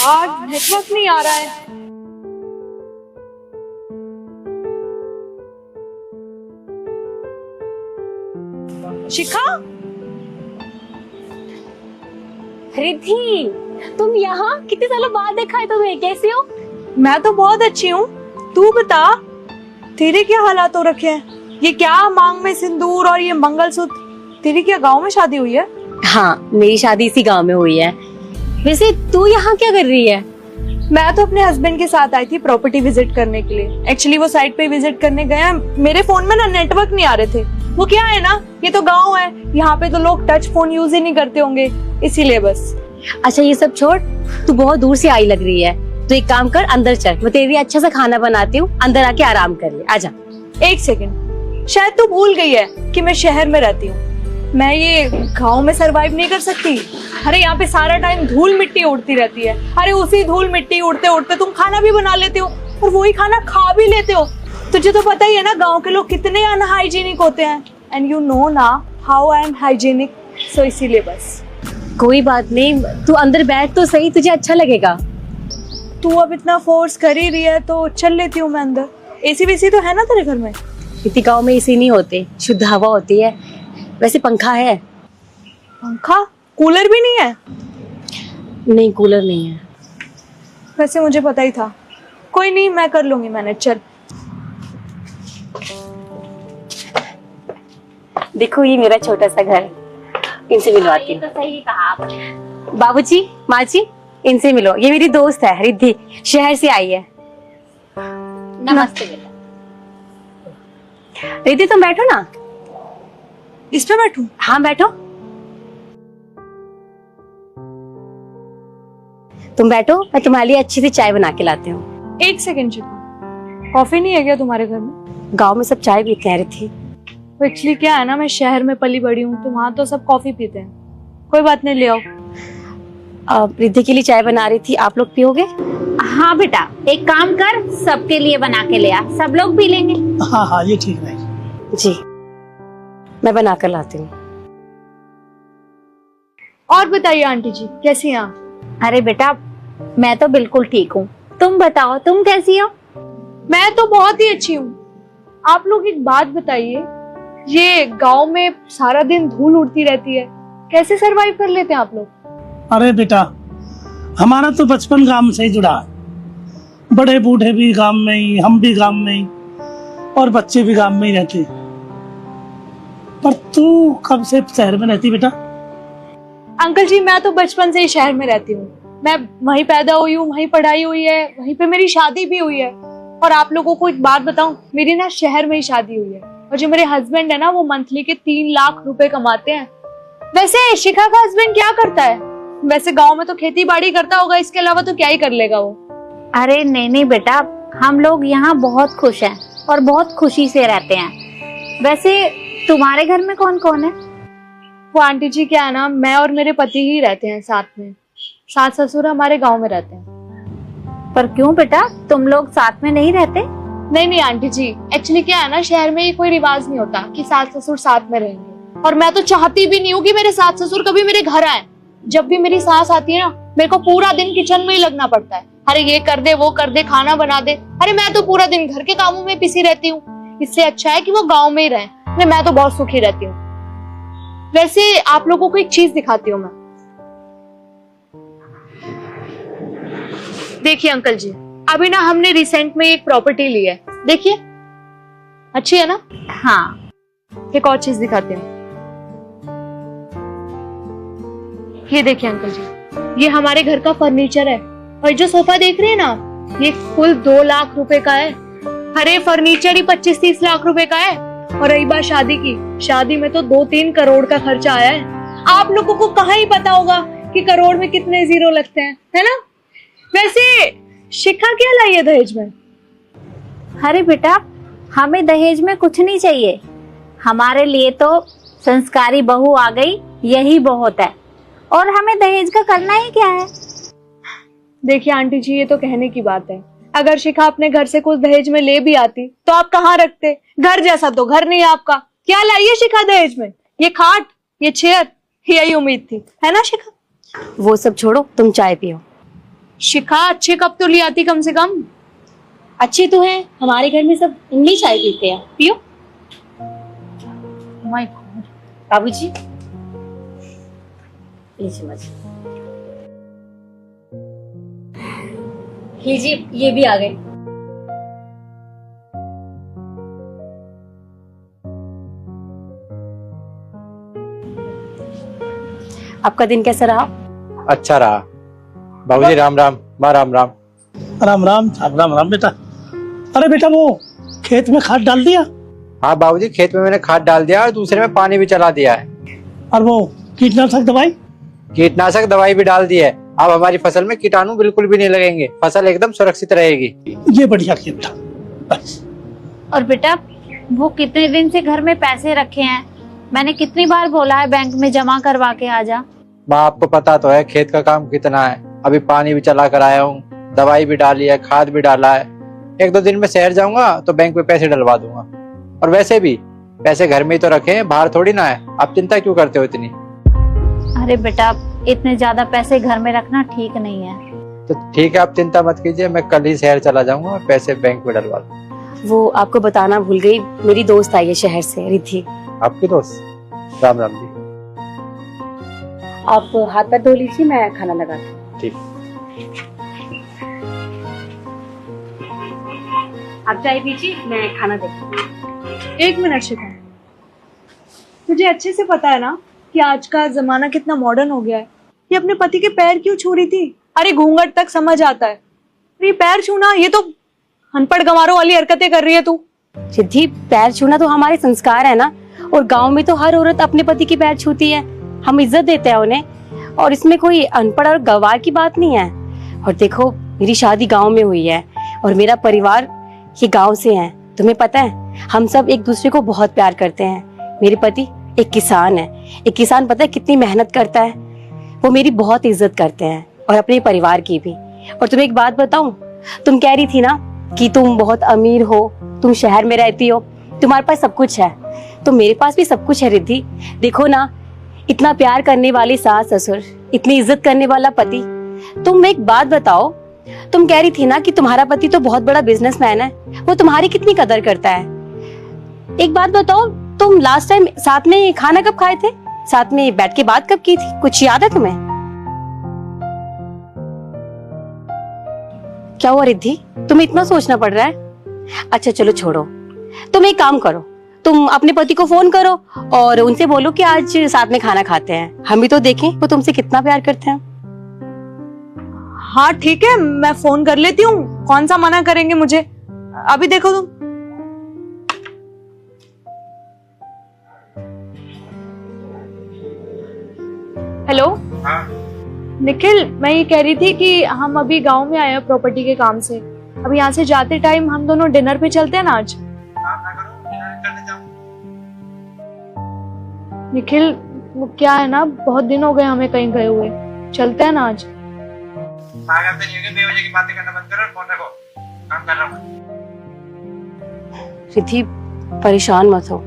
यार नेटवर्क नहीं आ रहा है। शिखा, रिद्धि, तुम यहाँ? कितने सालों बाद देखा है तुम्हें, कैसे हो? मैं तो बहुत अच्छी हूँ, तू बता तेरे क्या हालात हो रखे हैं? ये क्या मांग में सिंदूर और ये मंगलसूत्र, तेरी क्या गांव में शादी हुई है? हाँ, मेरी शादी इसी गांव में हुई है। वैसे तू यहाँ क्या कर रही है? मैं तो अपने हस्बैंड के साथ आई थी प्रॉपर्टी विजिट करने के लिए। एक्चुअली वो साइट पे विजिट करने गए हैं, मेरे फोन में ना नेटवर्क नहीं आ रहे थे। वो क्या है ना, ये तो गांव है, यहाँ पे तो लोग टच फोन यूज ही नहीं करते होंगे, इसीलिए बस। अच्छा ये सब छोड़, तू बहुत दूर से आई लग रही है, तो एक काम कर, अंदर चल, मैं तेरे लिए अच्छा सा खाना बनाती हूँ, अंदर आके आराम कर ले, आजा। एक सेकंड, शायद तू भूल गई है कि मैं शहर में रहती हूँ, मैं ये गांव में सरवाइव नहीं कर सकती। अरे यहाँ पे सारा टाइम धूल मिट्टी उड़ती रहती है। अरे उसी धूल मिट्टी उड़ते उड़ते तुम खाना भी बना लेते हो और वही खाना खा भी लेते हो। तुझे तो पता ही है ना गांव के लोग कितने अनहाइजीनिक होते हैं, एंड यू नो ना हाउ आई एम हाइजीनिक, सो इसीलिए बस। कोई बात नहीं, तू अंदर बैठ तो सही, तुझे अच्छा लगेगा। तू अब इतना फोर्स कर ही रही है तो चल लेती हूँ मैं अंदर। एसी वेसी तो है ना तेरे घर में? इतनी गाँव में एसी नहीं होते, शुद्ध हवा होती है। वैसे पंखा है। पंखा? कूलर भी नहीं है? नहीं, कूलर नहीं है। वैसे मुझे पता ही था, कोई नहीं, मैं कर लूंगी मैनेज। चल। देखो ये मेरा छोटा सा घर, इनसे मिलवाती हूँ। तो सही कहा आपने। बाबूजी, माँ जी, इनसे मिलो, ये मेरी दोस्त है रिद्धि, शहर से आई है। नमस्ते बेटा। रिद्धि तुम बैठो ना। इस पे बैठूं? हाँ बैठो, तुम बैठो, मैं तुम्हारे लिए अच्छी सी चाय बना के लाती हूँ। एक सेकंड शिखा, कॉफी नहीं है क्या तुम्हारे घर में? गांव में सब चाय पीते हैं रिद्धि। तो एक्चुअली क्या है ना, मैं शहर में पली बड़ी हूँ तो वहाँ तो सब कॉफी पीते हैं। कोई बात नहीं, ले आओ। रिद्धि के लिए चाय बना रही थी, आप लोग पियोगे? हाँ बेटा, एक काम कर, सबके लिए बना के ले आ, सब लोग पी लेंगे। हाँ हाँ, ये ठीक है जी, मैं बना कर लाती हूँ। और बताइए आंटी जी, कैसी हैं आप? अरे बेटा, मैं तो बिल्कुल ठीक हूँ, तुम बताओ, तुम कैसी हो? मैं तो बहुत ही अच्छी हूँ। आप लोग एक बात बताइए, ये गांव में सारा दिन धूल उड़ती रहती है, कैसे सरवाइव कर लेते हैं आप लोग? अरे बेटा, हमारा तो बचपन गांव से ही जुड़ा है। बड़े बूढ़े भी गांव में ही, हम भी गांव में ही, और बच्चे भी गांव में ही रहते। पर तू कब से शहर में रहती बेटा? अंकल जी, मैं तो बचपन से ही शहर में रहती हूँ। मैं वहीं पैदा हुई हूँ, वहीं पढ़ाई हुई है, वहीं पे मेरी शादी भी हुई है। और आप लोगों को एक बात बताऊं, मेरी ना शहर में ही शादी हुई है, और जो मेरे हस्बैंड है ना, वो मंथली के 3 लाख रुपए कमाते हैं। वैसे शिखा का हस्बैंड क्या करता है? वैसे गांव में तो खेती बाड़ी करता होगा, इसके अलावा तो क्या ही कर लेगा वो। अरे नहीं नहीं बेटा, हम लोग यहाँ बहुत खुश हैं और बहुत खुशी से रहते हैं। वैसे तुम्हारे घर में कौन कौन है? वो आंटी जी क्या है ना, मैं और मेरे पति ही रहते हैं साथ में, सास ससुर हमारे गांव में रहते हैं। पर क्यों बेटा, तुम लोग साथ में नहीं रहते? नहीं नहीं आंटी जी, एक्चुअली क्या है ना, शहर में ये कोई रिवाज नहीं होता कि सास ससुर साथ में रहेंगे, और मैं तो चाहती भी नहीं हूँ कि मेरे सास ससुर कभी मेरे घर आए। जब भी मेरी सास आती है ना, मेरे को पूरा दिन किचन में ही लगना पड़ता है। अरे ये कर दे, वो कर दे, खाना बना दे। अरे मैं तो पूरा दिन घर के कामों में पिसी रहती हूँ। इससे अच्छा है कि वो गाँव में ही रहे। मैं तो बहुत सुखी रहती हूँ। वैसे आप लोगों को एक चीज दिखाती हूँ मैं। देखिए अंकल जी, अभी ना हमने रिसेंट में एक प्रॉपर्टी ली है, देखिए अच्छी है ना? हाँ। एक और चीज दिखाती हूँ, ये देखिए अंकल जी, ये हमारे घर का फर्नीचर है, और जो सोफा देख रहे हैं ना, ये कुल 2 लाख रुपए का है। अरे फर्नीचर ही 25-30 लाख रुपए का है। और रही बात शादी की, शादी में तो 2-3 करोड़ का खर्चा आया है। आप लोगों को कहाँ ही पता होगा कि करोड़ में कितने जीरो लगते हैं, है ना? वैसे शिखा क्या लाई है दहेज में? अरे बेटा, हमें दहेज में कुछ नहीं चाहिए, हमारे लिए तो संस्कारी बहू आ गई, यही बहुत है। और हमें दहेज का करना ही क्या है? देखिए आंटी जी, ये तो कहने की बात है। अगर शिखा अपने घर से कुछ दहेज में ले भी आती तो आप कहाँ रखते? घर जैसा तो घर नहीं है आपका। क्या लाई है शिखा दहेज में? ये खाट, ये चेयर, यही उम्मीद थी, है ना शिखा? वो सब छोड़ो, तुम चाय पियो। शिखा अच्छे कप तो ले आती कम से कम। अच्छे तो हैं, हमारे घर में सब इंग्लिश चाय पीते हैं, पियो। My God. बाबूजी लीजिए मत। लीजिए ये भी आ गए। आपका दिन कैसा रहा? अच्छा रहा। बाबूजी राम राम। माँ राम राम। राम राम राम राम बेटा। अरे बेटा वो खेत में खाद डाल दिया? हाँ बाबूजी, खेत में मैंने खाद डाल दिया और दूसरे में पानी भी चला दिया है। और वो कीटनाशक दवाई? कीटनाशक दवाई भी डाल दी है। अब हमारी फसल में कीटाणु बिल्कुल भी नहीं लगेंगे, फसल एकदम सुरक्षित रहेगी। ये बढ़िया किया बेटा। बस। और बेटा वो कितने दिन से घर में पैसे रखे हैं, मैंने कितनी बार बोला है बैंक में जमा करवा के आ जा। माँ आपको पता तो है खेत का काम कितना है। अभी पानी भी चला कर आया हूँ, दवाई भी डाली है, खाद भी डाला है। 1-2 दिन में शहर जाऊंगा तो बैंक में पैसे डलवा दूंगा। और वैसे भी पैसे घर में ही तो रखे हैं, बाहर थोड़ी ना है। आप चिंता क्यों करते हो इतनी? अरे बेटा इतने ज्यादा पैसे घर में रखना ठीक नहीं है। तो ठीक है, आप चिंता मत कीजिए, मैं कल ही शहर चला जाऊंगा, पैसे बैंक में डलवा दूंगा। वो आपको बताना भूल गई, मेरी दोस्त आई है शहर से, रिद्धि। आपकी दोस्त? राम राम जी। आप हाथ पैर धो लीजिए, मैं खाना लगाती हूँ। ठीक। आप चाय पीजिए, मैं खाना देखती हूँ। 1 मिनट शिखा, तुझे अच्छे से पता है ना कि आज का जमाना कितना मॉडर्न हो गया है। ये अपने पति के पैर क्यों छू रही थी? अरे घूंघट तक समझ आता है, ये पैर छूना, ये तो अनपढ़ गंवारों वाली हरकतें कर रही है तू। रिद्धि पैर छूना तो हमारे संस्कार है ना, और गांव में तो हर औरत अपने पति के पैर छूती है, हम इज्जत देते हैं उन्हें, और इसमें कोई अनपढ़ और गंवार की बात नहीं है। और देखो मेरी शादी गांव में हुई है और मेरा परिवार ये गांव से है। तुम्हें पता है हम सब एक दूसरे को बहुत प्यार करते हैं। मेरे पति एक किसान है, एक किसान पता है कितनी मेहनत करता है, वो मेरी बहुत इज्जत करते हैं और अपने परिवार की भी। और तुम्हें एक बात बताऊं, तुम कह रही थी ना कि तुम बहुत अमीर हो, तुम शहर में रहती हो, तुम्हारे पास सब कुछ है, तो मेरे पास भी सब कुछ है रिद्धि। देखो ना, इतना प्यार करने वाले सास ससुर, इतनी इज्जत करने वाला पति। तुम एक बात बताओ, तुम कह रही थी ना कि तुम्हारा पति तो बहुत बड़ा बिजनेसमैन है, वो तुम्हारी कितनी कदर करता है। एक बात बताओ, तुम लास्ट टाइम साथ में खाना कब खाए थे, साथ में बैठ के बात कब की थी, कुछ याद है तुम्हें? क्या हुआ रिद्धि, तुम्हें इतना सोचना पड़ रहा है? अच्छा चलो छोड़ो, तुम एक काम करो, तुम अपने पति को फोन करो और उनसे बोलो कि आज साथ में खाना खाते हैं, हम भी तो देखें वो तुमसे कितना प्यार करते हैं। हाँ ठीक है, मैं फोन कर लेती हूँ, कौन सा मना करेंगे मुझे। अभी देखो तुम। हेलो निखिल, मैं ये कह रही थी कि हम अभी गांव में आए हैं प्रॉपर्टी के काम से। अभी यहाँ से जाते टाइम हम दोनों डिनर पे चलते हैं ना आज। निखिल वो क्या है ना, बहुत दिन हो गए हमें कहीं गए हुए, चलते हैं ना आज। रिद्धि परेशान मत हो,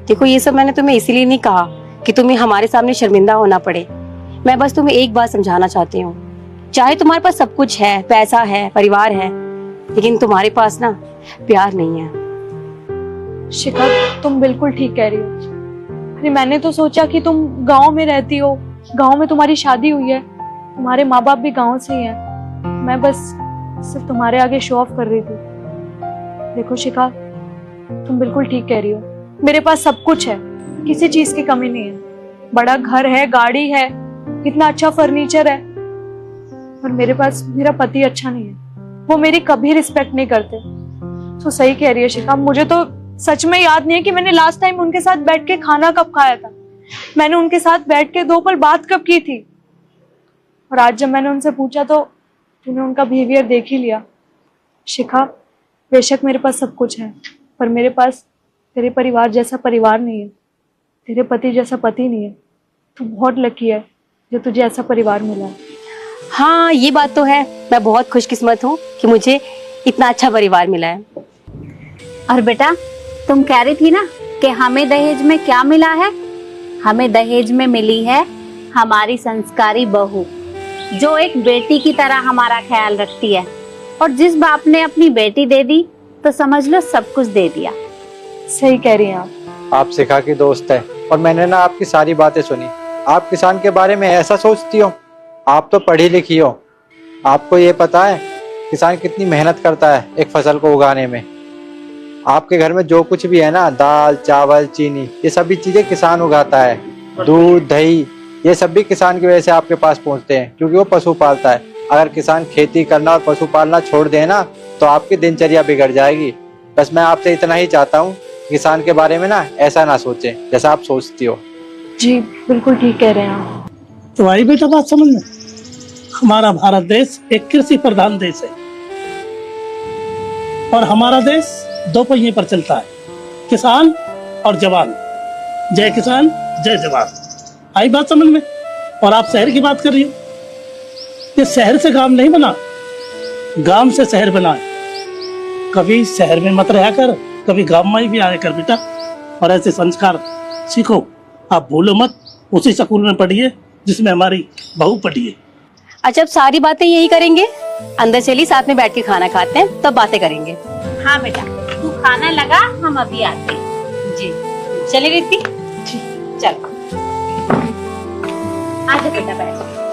देखो ये सब मैंने तुम्हें इसीलिए नहीं कहा कि तुम्हें हमारे सामने शर्मिंदा होना पड़े। मैं बस तुम्हें एक बात समझाना चाहती हूँ, चाहे तुम्हारे पास सब कुछ है, पैसा है, परिवार है, लेकिन तुम्हारे पास ना प्यार नहीं है। शिखा तुम बिल्कुल ठीक कह रही हो। अरे मैंने तो सोचा कि तुम गांव में रहती हो, गांव में तुम्हारी शादी हुई है, तुम्हारे माँ बाप भी गांव से ही हैं। मैं बस सिर्फ तुम्हारे आगे शो ऑफ कर रही थी। देखो शिखा तुम बिल्कुल ठीक कह रही हो, मेरे पास सब कुछ है, किसी चीज की कमी नहीं है। बड़ा घर है, गाड़ी है, कितना अच्छा फर्नीचर है, पर मेरे पास मेरा पति अच्छा नहीं है, वो मेरी कभी रिस्पेक्ट नहीं करते। तो सही कह रही है शिखा, मुझे तो सच में याद नहीं है कि मैंने लास्ट टाइम उनके साथ बैठ के खाना कब खाया था, मैंने उनके साथ बैठ के 2 पल बात कब की थी। और आज जब मैंने उनसे पूछा तो तूने उनका बिहेवियर देख ही लिया। शिखा बेशक मेरे पास सब कुछ है, पर मेरे पास तेरे परिवार जैसा परिवार नहीं है, तेरे पति जैसा पति नहीं है। तू बहुत लकी है जो तुझे ऐसा परिवार मिला है। हाँ ये बात तो है, मैं बहुत खुशकिस्मत हूँ कि मुझे इतना अच्छा परिवार मिला है। और बेटा तुम कह रही थी ना कि हमें दहेज में क्या मिला है, हमें दहेज में मिली है हमारी संस्कारी बहू। जो एक बेटी की तरह हमारा ख्याल रखती है। और जिस बाप ने अपनी बेटी दे दी तो समझ लो सब कुछ दे दिया। सही कह रही हैं आप। आप सिखा की दोस्त है और मैंने ना आपकी सारी बातें सुनी। आप किसान के बारे में ऐसा सोचती हो? आप तो पढ़ी लिखी हो, आपको ये पता है किसान कितनी मेहनत करता है एक फसल को उगाने में। आपके घर में जो कुछ भी है ना, दाल चावल चीनी, ये सभी चीजें किसान उगाता है। दूध दही ये सब भी किसान की वजह से आपके पास पहुंचते हैं, क्योंकि वो पशु पालता है। अगर किसान खेती करना और पशु पालना छोड़ दे ना तो आपकी दिनचर्या बिगड़ जाएगी। बस मैं आपसे इतना ही चाहता हूँ, किसान के बारे में ना ऐसा ना सोचें जैसा आप सोचती हो। जी बिल्कुल ठीक कह रहे हैं आप। तो आई बेटा बात समझ में, हमारा भारत देश एक कृषि प्रधान देश है और हमारा देश दो पहिए पर चलता है, किसान और जवान। जय किसान जय जवान। आई बात समझ में। और आप शहर की बात कर रही हो, ये शहर से गांव नहीं बना, गांव से शहर बना है। कभी शहर में मत रहा कर, कभी गांव में भी आया कर बेटा, और ऐसे संस्कार सीखो। आप भूलो मत, उसी स्कूल में पढ़िए जिसमें हमारी बहू पढ़ी है। अच्छा, अब सारी बातें यही करेंगे? अंदर चलिए, साथ में बैठ के खाना खाते हैं, तब बातें करेंगे। हाँ बेटा, तू खाना लगा, हम अभी आते हैं। जी चलिए रिद्धि। चलो आजा बेटा, बैठ।